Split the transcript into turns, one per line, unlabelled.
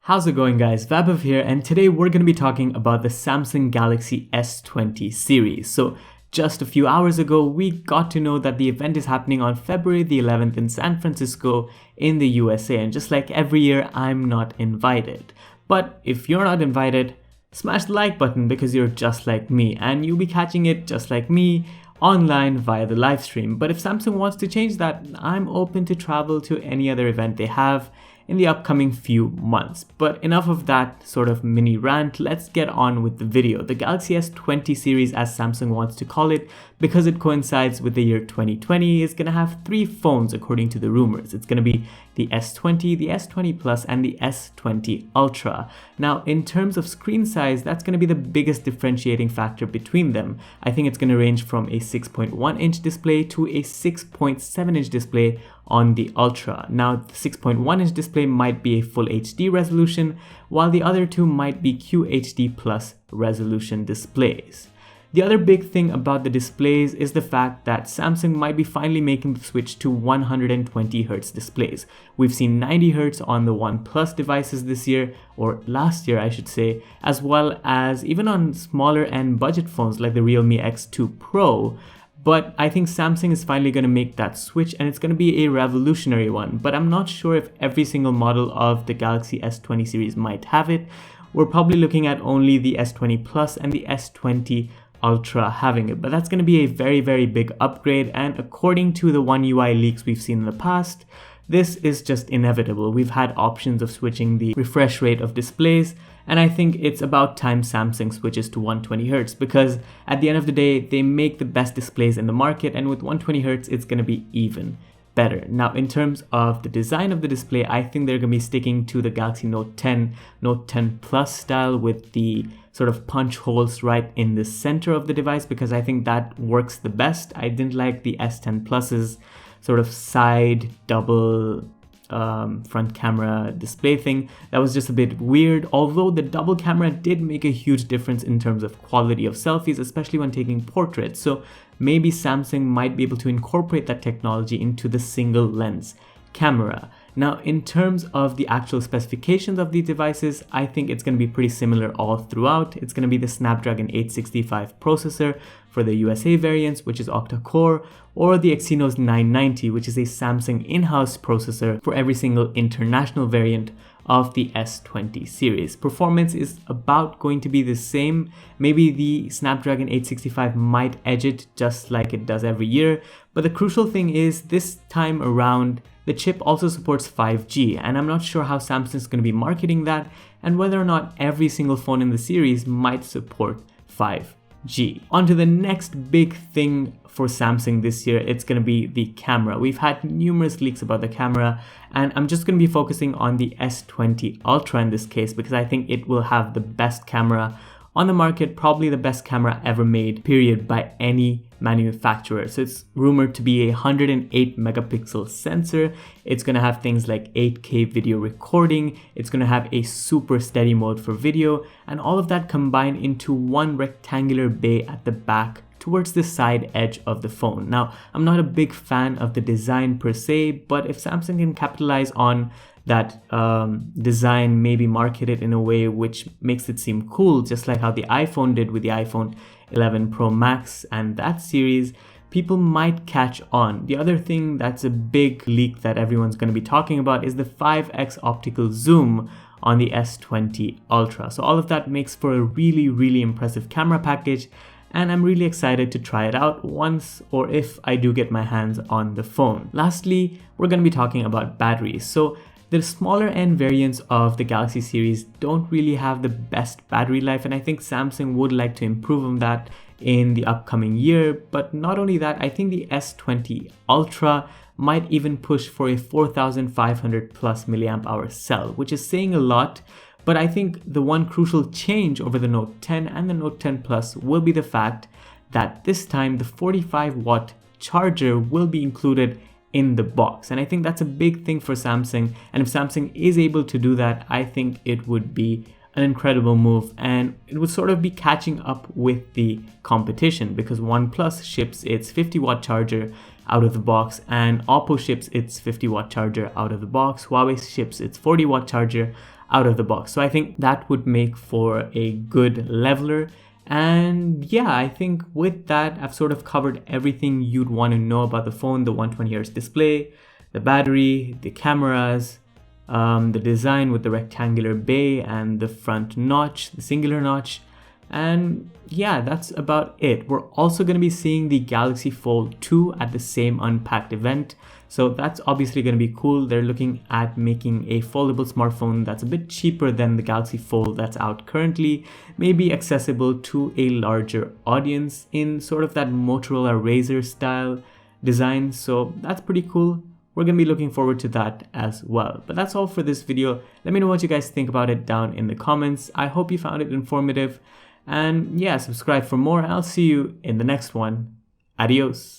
How's it going, guys? Vaibhav here, and today we're going to be talking about the Samsung Galaxy S20 series. So just a few hours ago, we got to know that the event is happening on February the 11th in San Francisco in the USA, and just like every year, I'm not invited. But if you're not invited, smash the like button because you're just like me, and you'll be catching it just like me online via the live stream. But if Samsung wants to change that, I'm open to travel to any other event they have in the upcoming few months. But enough of that sort of mini rant, let's get on with the video. The Galaxy S20 series, as Samsung wants to call it, because it coincides with the year 2020, is going to have three phones according to the rumors. It's going to be the S20, the S20 Plus, and the S20 Ultra. Now, in terms of screen size, that's going to be the biggest differentiating factor between them. I think it's going to range from a 6.1-inch display to a 6.7-inch display on the Ultra. Now, the 6.1-inch display might be a full HD resolution, while the other two might be QHD plus resolution displays. The other big thing about the displays is the fact that Samsung might be finally making the switch to 120 Hz displays. We've seen 90 Hz on the OnePlus devices this year, or last year I should say, as well as even on smaller end budget phones like the Realme X2 Pro. But I think Samsung is finally going to make that switch, and it's going to be a revolutionary one. But I'm not sure if every single model of the Galaxy S20 series might have it. We're probably looking at only the S20 Plus and the S20 Ultra having it, but that's going to be a very, very big upgrade, and according to the One UI leaks we've seen in the past, this is just inevitable. We've had options of switching the refresh rate of displays, and I think it's about time Samsung switches to 120 Hz, because at the end of the day, they make the best displays in the market, and with 120 Hz, it's going to be even better. Now, in terms of the design of the display, I think they're going to be sticking to the Galaxy Note 10, Note 10 Plus style with the sort of punch holes right in the center of the device, because I think that works the best. I didn't like the S10 Plus's sort of side double front camera display thing. That was just a bit weird, although the double camera did make a huge difference in terms of quality of selfies, especially when taking portraits. So maybe Samsung might be able to incorporate that technology into the single lens camera. Now, in terms of the actual specifications of these devices, I think it's going to be pretty similar all throughout. It's going to be the Snapdragon 865 processor for the USA variants, which is octa-core, or the Exynos 990, which is a Samsung in-house processor for every single international variant of the S20 series. Performance is about going to be the same. Maybe the Snapdragon 865 might edge it just like it does every year, but the crucial thing is this time around, the chip also supports 5G, and I'm not sure how Samsung's going to be marketing that and whether or not every single phone in the series might support 5G. On to the next big thing for Samsung this year, it's going to be the camera. We've had numerous leaks about the camera, and I'm just going to be focusing on the S20 Ultra in this case because I think it will have the best camera on the market, probably the best camera ever made, period, by any manufacturer. So it's rumored to be a 108 megapixel sensor. It's going to have things like 8K video recording. It's going to have a super steady mode for video, and all of that combined into one rectangular bay at the back towards the side edge of the phone. Now, I'm not a big fan of the design per se, but if Samsung can capitalize on that design, maybe market it in a way which makes it seem cool, just like how the iPhone did with the iPhone 11 Pro Max and that series, people might catch on. The other thing that's a big leak that everyone's going to be talking about is the 5x optical zoom on the S20 Ultra. So all of that makes for a really, really impressive camera package, and I'm really excited to try it out once or if I do get my hands on the phone. Lastly, we're going to be talking about batteries. So the smaller end variants of the Galaxy series don't really have the best battery life, and I think Samsung would like to improve on that in the upcoming year. But not only that, I think the S20 Ultra might even push for a 4500 plus milliamp hour cell, which is saying a lot. But I think the one crucial change over the Note 10 and the Note 10 Plus will be the fact that this time the 45-watt charger will be included in the box, and I think that's a big thing for Samsung, and if Samsung is able to do that, I think it would be an incredible move, and it would sort of be catching up with the competition because OnePlus ships its 50-watt charger out of the box, and Oppo ships its 50-watt charger out of the box. Huawei ships its 40-watt charger out of the box. So I think that would make for a good leveler. And yeah, I think with that, I've sort of covered everything you'd want to know about the phone: the 120Hz display, the battery, the cameras, the design with the rectangular bay and the front notch, the singular notch. And yeah, that's about it. We're also going to be seeing the Galaxy Fold 2 at the same Unpacked event. So that's obviously going to be cool. They're looking at making a foldable smartphone that's a bit cheaper than the Galaxy Fold that's out currently, maybe accessible to a larger audience in sort of that Motorola Razr style design. So that's pretty cool. We're going to be looking forward to that as well. But that's all for this video. Let me know what you guys think about it down in the comments. I hope you found it informative. And yeah, subscribe for more. I'll see you in the next one. Adios.